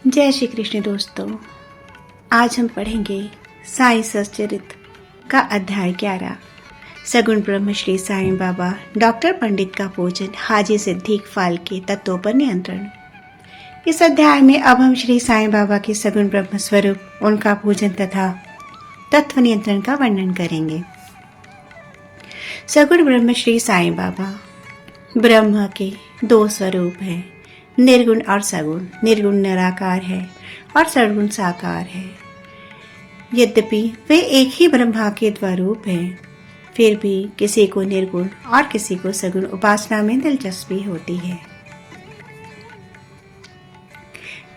जय श्री कृष्ण दोस्तों। आज हम पढ़ेंगे साईं सच्चरित्र का अध्याय 11। सगुण ब्रह्म श्री साईं बाबा डॉक्टर पंडित का पूजन, हाजी सिद्दीक फाल के तत्वों पर नियंत्रण। इस अध्याय में अब हम श्री साईं बाबा के सगुण ब्रह्म स्वरूप, उनका पूजन तथा तत्व नियंत्रण का वर्णन करेंगे। सगुण ब्रह्म श्री साईं बाबा ब्रह्म के दो स्वरूप हैं, निर्गुण और सगुण। निर्गुण निराकार है और सगुण साकार है। यद्यपि वे एक ही ब्रह्मा के स्वरूप हैं, फिर भी किसी को निर्गुण और किसी को सगुण उपासना में दिलचस्पी होती है।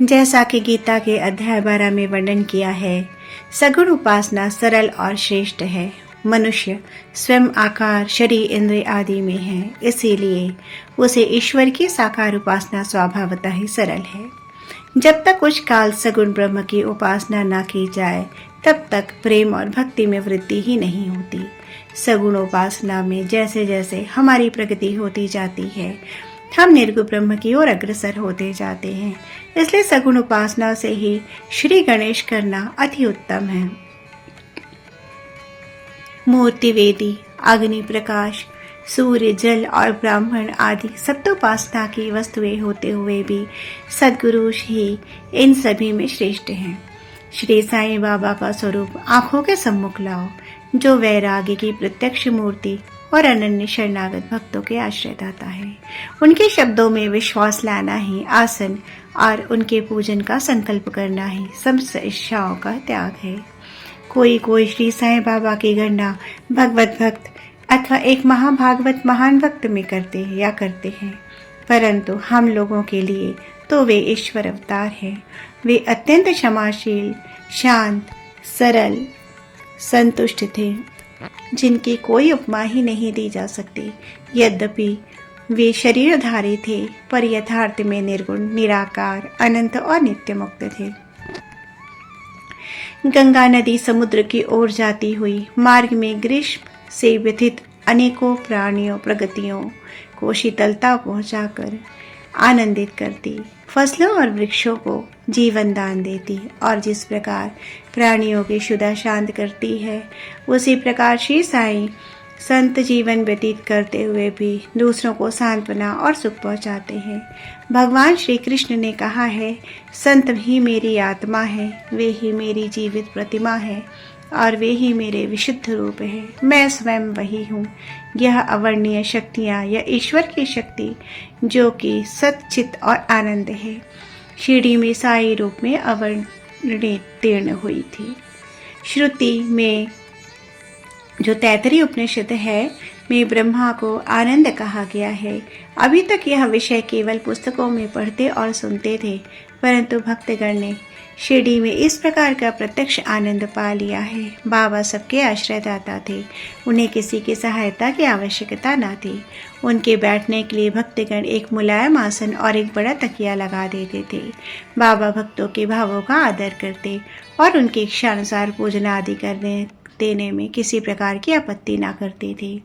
जैसा कि गीता के अध्याय 12 में वर्णन किया है, सगुण उपासना सरल और श्रेष्ठ है। मनुष्य स्वयं आकार, शरीर, इंद्रिय आदि में है, इसीलिए उसे ईश्वर की साकार उपासना स्वभावतः ही सरल है। जब तक कुछ काल सगुण ब्रह्म की उपासना न की जाए, तब तक प्रेम और भक्ति में वृद्धि ही नहीं होती। सगुण उपासना में जैसे जैसे हमारी प्रगति होती जाती है, हम निर्गुण ब्रह्म की ओर अग्रसर होते जाते हैं। इसलिए सगुण उपासना से ही श्री गणेश करना अति उत्तम है। मूर्ति, वेदी, अग्नि, प्रकाश, सूर्य, जल और ब्राह्मण आदि सब तो उपासना की वस्तुएं होते हुए भी सद्गुरु ही इन सभी में श्रेष्ठ हैं। श्री साईं बाबा का स्वरूप आंखों के सम्मुख लाओ, जो वैराग्य की प्रत्यक्ष मूर्ति और अनन्य शरणागत भक्तों के आश्रयदाता है। उनके शब्दों में विश्वास लाना ही आसन और उनके पूजन का संकल्प करना ही समस्त इच्छाओं का त्याग है। कोई कोई श्री साईं बाबा की गणना भगवत भक्त अथवा एक महाभागवत महान भक्त में करते हैं, परंतु हम लोगों के लिए तो वे ईश्वर अवतार हैं। वे अत्यंत क्षमाशील, शांत, सरल, संतुष्ट थे, जिनकी कोई उपमा ही नहीं दी जा सकती। यद्यपि वे शरीरधारी थे, पर यथार्थ में निर्गुण, निराकार, अनंत और नित्य मुक्त थे। गंगा नदी समुद्र की ओर जाती हुई मार्ग में ग्रीष्म से व्यथित अनेकों प्राणियों प्रगतियों को शीतलता पहुंचाकर आनंदित करती, फसलों और वृक्षों को जीवन दान देती और जिस प्रकार प्राणियों की क्षुधा शांत करती है, उसी प्रकार श्री साईं संत जीवन व्यतीत करते हुए भी दूसरों को सांत्वना और सुख पहुंचाते हैं। भगवान श्री कृष्ण ने कहा है, संत ही मेरी आत्मा है, वे ही मेरी जीवित प्रतिमा है और वे ही मेरे विशुद्ध रूप है। मैं स्वयं वही हूँ। यह अवर्णीय शक्तियाँ या ईश्वर की शक्ति जो कि सच्चित और आनंद है, शिरडी में साई रूप में अवतीर्ण हुई थी। श्रुति में जो तैतरी उपनिषद है में ब्रह्मा को आनंद कहा गया है। अभी तक यह विषय केवल पुस्तकों में पढ़ते और सुनते थे, परंतु भक्तगण ने शिरडी में इस प्रकार का प्रत्यक्ष आनंद पा लिया है। बाबा सबके आश्रयदाता थे, उन्हें किसी की सहायता की आवश्यकता न थी। उनके बैठने के लिए भक्तगण एक मुलायम आसन और एक बड़ा तकिया लगा देते थे। बाबा भक्तों के भावों का आदर करते और उनकी इच्छानुसार पूजन आदि देने में किसी प्रकार की आपत्ति ना करते थे।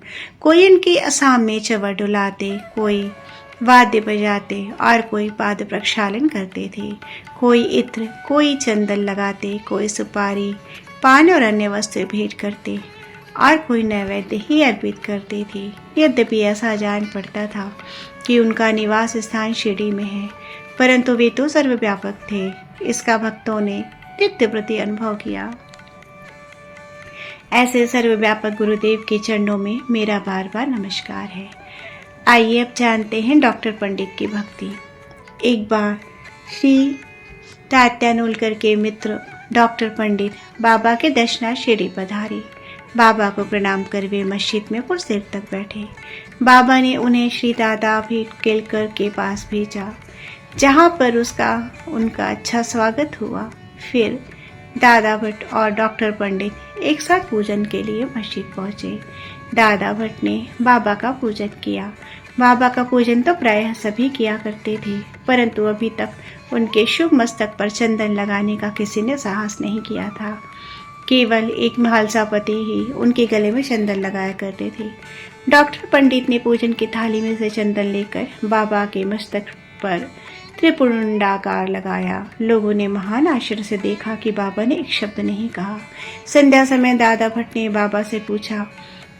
कोई इनके सामने चवर डुलाते, कोई वाद्य बजाते और कोई पाद प्रक्षालन करते थे। कोई इत्र, कोई चंदन लगाते, कोई सुपारी, पान और अन्य वस्तु भेंट करते और कोई नैवेद्य ही अर्पित करते थे। यद्यपि ऐसा जान पड़ता था कि उनका निवास स्थान शिरडी में है, परंतु वे तो सर्वव्यापक थे। इसका भक्तों ने नित्य प्रति अनुभव किया। ऐसे सर्वव्यापक गुरुदेव के चरणों में मेरा बार बार नमस्कार है। आइए अब जानते हैं डॉक्टर पंडित की भक्ति। एक बार श्री तात्यानूलकर के मित्र डॉक्टर पंडित बाबा के दर्शनार्थ शिरडी पधारे। बाबा को प्रणाम कर वे मस्जिद में कुछ देर तक बैठे। बाबा ने उन्हें श्री दादा केलकर के पास भेजा, जहाँ पर उनका अच्छा स्वागत हुआ। फिर दादा भट्ट और डॉक्टर पंडित एक साथ पूजन के लिए मस्जिद पहुंचे। दादा भट्ट ने बाबा का पूजन किया। बाबा का पूजन तो प्रायः सभी किया करते थे, परंतु अभी तक उनके शुभ मस्तक पर चंदन लगाने का किसी ने साहस नहीं किया था। केवल एक महालसापति ही उनके गले में चंदन लगाया करते थे। डॉक्टर पंडित ने पूजन की थाली में से चंदन लेकर बाबा के मस्तक पर त्रिपुंडाकार लगाया। लोगों ने महान आश्चर्य से देखा कि बाबा ने एक शब्द नहीं कहा। संध्या समय दादा भट्ट ने बाबा से पूछा,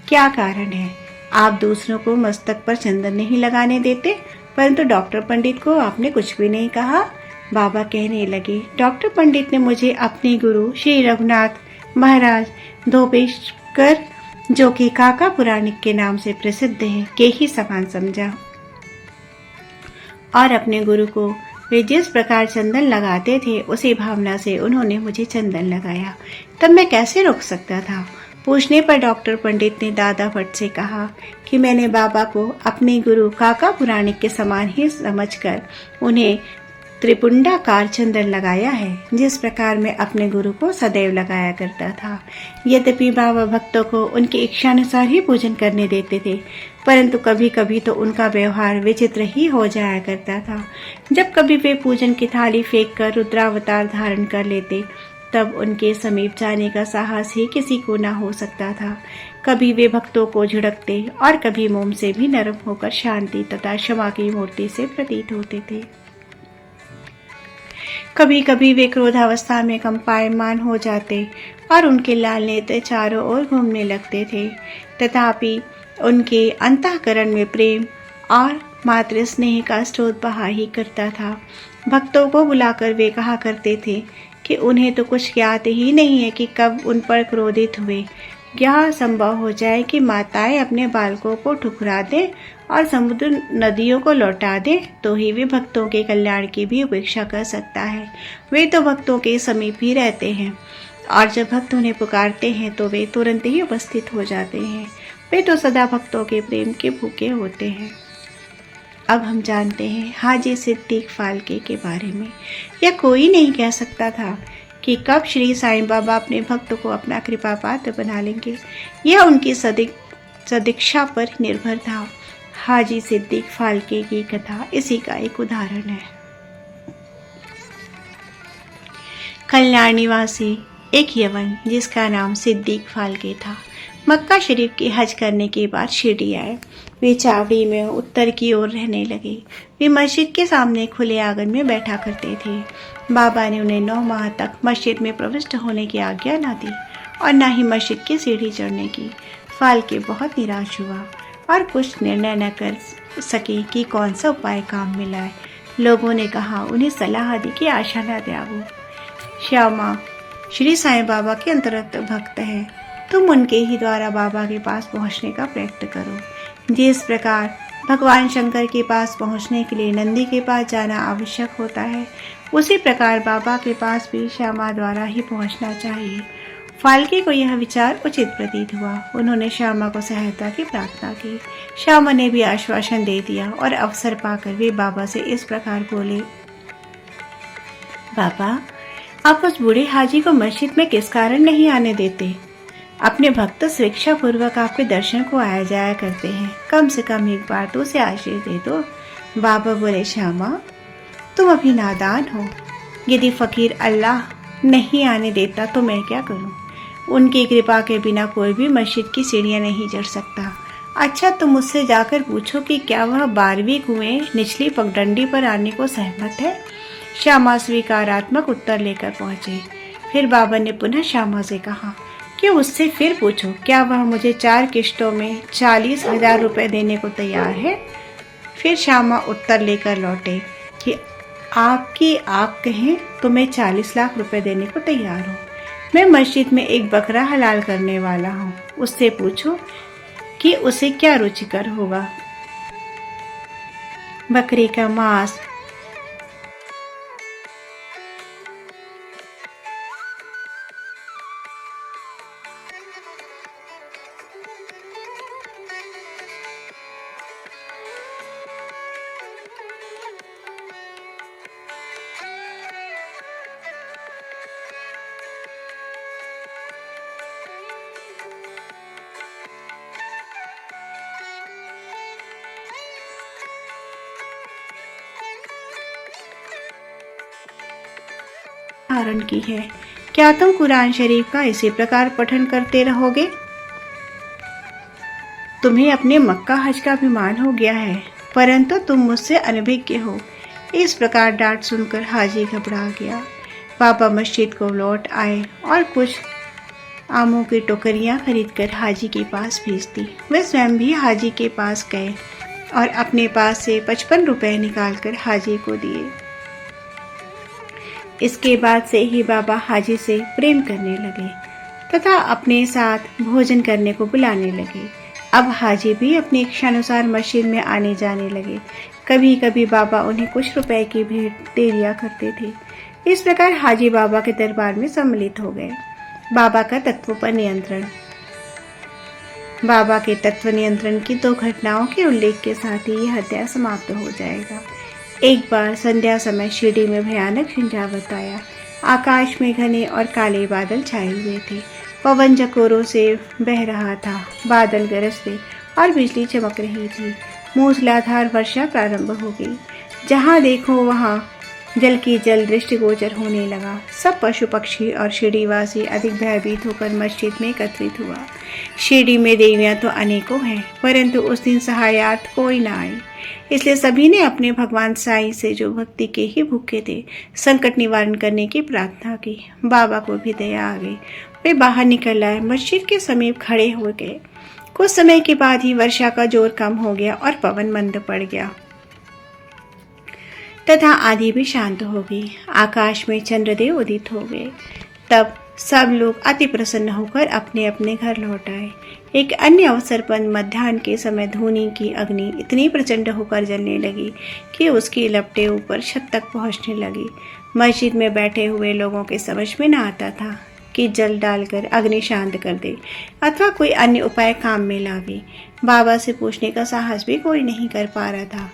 क्या कारण है? आप दूसरों को मस्तक पर चंदन नहीं लगाने देते, परंतु डॉक्टर पंडित को आपने कुछ भी नहीं कहा। बाबा कहने लगे, डॉक्टर पंडित ने मुझे अपने गुरु श्री रघुनाथ महाराज धोपेशकर, जो कि काका पुराणिक के नाम से प्रसिद्ध है, के ही समान समझा और अपने गुरु को वे जिस प्रकार चंदन लगाते थे उसी भावना से उन्होंने मुझे चंदन लगाया। तब मैं कैसे रोक सकता था? पूछने पर डॉक्टर पंडित ने दादा भट्ट से कहा कि मैंने बाबा को अपने गुरु काका पुराणिक के समान ही समझकर उन्हें त्रिपुंडाकार चंदन लगाया है, जिस प्रकार मैं अपने गुरु को सदैव लगाया करता था। यद्यपि बाबा भक्तों को उनकी इच्छानुसार ही पूजन करने देते थे, परंतु कभी कभी तो उनका व्यवहार विचित्र ही हो जाया करता था। जब कभी वे पूजन की थाली फेंक कर रुद्रावतार धारण कर लेते, तब उनके समीप जाने का साहस ही किसी को न हो सकता था। कभी वे भक्तों को झिड़कते और कभी मोम से भी नरम होकर शांति तथा क्षमा की मूर्ति से प्रतीत होते थे। कभी कभी वे क्रोधावस्था में कंपायमान हो जाते और उनके लाल नेत्र चारों ओर घूमने लगते थे, तथापि उनके अंतःकरण में प्रेम और मातृ स्नेह का स्रोत बहा ही करता था। भक्तों को बुलाकर वे कहा करते थे कि उन्हें तो कुछ ज्ञात ही नहीं है कि कब उन पर क्रोधित हुए। यह संभव हो जाए कि माताएं अपने बालकों को ठुकरा दें और समुद्र नदियों को लौटा दें, तो ही वे भक्तों के कल्याण की भी उपेक्षा कर सकता है। वे तो भक्तों के समीप ही रहते हैं और जब भक्त उन्हें पुकारते हैं तो वे तुरंत ही उपस्थित हो जाते हैं। वे तो सदा भक्तों के प्रेम के भूखे होते हैं। अब हम जानते हैं हाजी सिद्दीक फाल्के के बारे में। यह कोई नहीं कह सकता था कि कब श्री साईं बाबा अपने भक्त को अपना कृपा पात्र बना लेंगे। यह उनकी सदिच्छा पर निर्भर था। हाजी सिद्दीक फाल्के की कथा इसी का एक उदाहरण है। कल्याण निवासी एक यवन जिसका नाम सिद्दीक फाल्के था, मक्का शरीफ की हज करने के बाद शिरडी आए। वे चावड़ी में उत्तर की ओर रहने लगे। वे मस्जिद के सामने खुले आंगन में बैठा करते थे। बाबा ने उन्हें 9 माह तक मस्जिद में प्रविष्ट होने की आज्ञा न दी और न ही मस्जिद की सीढ़ी चढ़ने की। फाल्के बहुत निराश हुआ और कुछ निर्णय न कर सके कि कौन सा उपाय काम में लाए। लोगों ने कहा, उन्हें सलाह दी कि आशा न त्यागो। श्यामा श्री साईं बाबा के अंतरंग भक्त है, तुम उनके ही द्वारा बाबा के पास पहुंचने का प्रयत्न करो। जिस प्रकार भगवान शंकर के पास पहुंचने के लिए नंदी के पास जाना आवश्यक होता है, उसी प्रकार बाबा के पास भी श्यामा द्वारा ही पहुंचना चाहिए। फाल्के को यह विचार उचित प्रतीत हुआ। उन्होंने श्यामा को सहायता की प्रार्थना की। श्यामा ने भी आश्वासन दे दिया और अवसर पाकर वे बाबा से इस प्रकार बोले, बाबा, आप उस बूढ़े हाजी को मस्जिद में किस कारण नहीं आने देते? अपने भक्त स्वेच्छा पूर्वक आपके दर्शन को आया जाया करते हैं, कम से कम एक बार तो उसे आशीष दे दो। बाबा बोले, श्यामा, तुम अभी नादान हो। यदि फकीर अल्लाह नहीं आने देता तो मैं क्या करूं? उनकी कृपा के बिना कोई भी मस्जिद की सीढ़ियां नहीं चढ़ सकता। अच्छा, तुम मुझसे जाकर पूछो कि क्या वह 12वीं कुएं निचली पगडंडी पर आने को सहमत है। श्यामा स्वीकारात्मक उत्तर लेकर पहुंचे। फिर बाबा ने पुनः श्यामा से कहा कि उससे फिर पूछो क्या वह मुझे 4 किश्तों में 40,000 रुपये देने को तैयार है। फिर श्यामा उत्तर लेकर लौटे कि आपकी आप कहें तो मैं 40 लाख रुपए देने को तैयार हूँ। मैं मस्जिद में एक बकरा हलाल करने वाला हूँ, उससे पूछो कि उसे क्या रुचिकर होगा। बकरे का मांस, धारण की है। क्या तुम कुरान शरीफ का इसी प्रकार पठन करते रहोगे? तुम्हें अपने मक्का हज का अभिमान हो गया है, परंतु तुम मुझसे अनभिज्ञ हो। इस प्रकार डांट सुनकर हाजी घबरा गया। बाबा मस्जिद को लौट आए और कुछ आमों की टोकरियां खरीदकर हाजी के पास भेज दी। वे स्वयं भी हाजी के पास गए और अपने पास से 55 रुपए निकालकर हाजी को दिए। इसके बाद से ही बाबा हाजी से प्रेम करने लगे तथा अपने साथ भोजन करने को बुलाने लगे। अब हाजी भी अपनी इच्छानुसार मस्जिद में आने जाने लगे। कभी कभी बाबा उन्हें कुछ रुपए की भेंट दे दिया करते थे। इस प्रकार हाजी बाबा के दरबार में सम्मिलित हो गए। बाबा का तत्व पर नियंत्रण। बाबा के तत्व नियंत्रण की 2 घटनाओं के उल्लेख के साथ ही यह अध्याय समाप्त हो जाएगा। एक बार संध्या समय शिरडी में भयानक झंझावात आया। आकाश में घने और काले बादल छाए हुए थे। पवन झकोरों से बह रहा था। बादल गरजते और बिजली चमक रही थी। मूसलाधार वर्षा प्रारंभ हो गई। जहां देखो वहां जल की जल दृष्टिगोचर होने लगा। सब पशु पक्षी और शिरडीवासी अधिक भयभीत होकर मस्जिद में एकत्रित हुआ। शिरडी में देवियां तो अनेकों हैं, परंतु उस दिन सहायार्थ कोई न आई। इसलिए सभी ने अपने भगवान साईं से, जो भक्ति के ही भूखे थे, संकट निवारण करने की प्रार्थना की। बाबा को भी दया आ गई। वे बाहर निकल आए, मस्जिद के समीप खड़े हो गए। कुछ समय के बाद ही वर्षा का जोर कम हो गया और पवन मंद पड़ गया तथा आंधी भी शांत हो गई। आकाश में चंद्रदेव उदित हो गए। तब सब लोग अति प्रसन्न होकर अपने अपने घर लौट आए। एक अन्य अवसर पर मध्याह्न के समय धूनी की अग्नि इतनी प्रचंड होकर जलने लगी कि उसकी लपटें ऊपर छत तक पहुंचने लगी। मस्जिद में बैठे हुए लोगों के समझ में न आता था कि जल डालकर अग्नि शांत कर दे अथवा कोई अन्य उपाय काम में लावे। बाबा से पूछने का साहस भी कोई नहीं कर पा रहा था,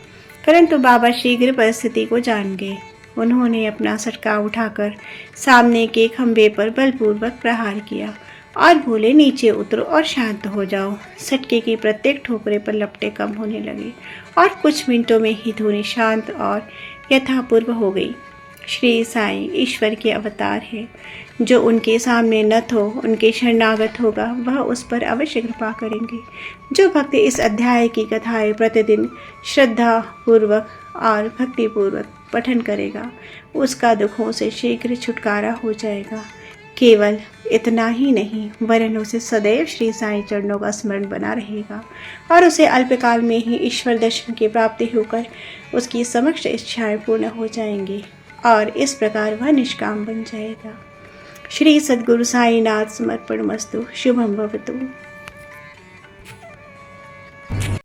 परंतु बाबा शीघ्र परिस्थिति को जान गए। उन्होंने अपना सटका उठाकर सामने के खंभे पर बलपूर्वक प्रहार किया और बोले, नीचे उतरो और शांत हो जाओ। सटके की प्रत्येक ठोकरे पर लपटें कम होने लगी और कुछ मिनटों में ही धुनी शांत और यथापूर्व हो गई। श्री साईं ईश्वर के अवतार है। जो उनके सामने नत हो, उनके शरणागत होगा, वह उस पर अवश्य कृपा करेंगे। जो भक्त इस अध्याय की कथाएं प्रतिदिन श्रद्धा पूर्वक और भक्तिपूर्वक पठन करेगा, उसका दुखों से शीघ्र छुटकारा हो जाएगा। केवल इतना ही नहीं, वरन उसे सदैव श्री साईं चरणों का स्मरण बना रहेगा और उसे अल्पकाल में ही ईश्वर दर्शन की प्राप्ति होकर उसकी समस्त इच्छाएं पूर्ण हो जाएंगी और इस प्रकार वह निष्काम बन जाएगा। श्री सद्गुरु साईनाथ समर्पणमस्तु। शुभम भवतु।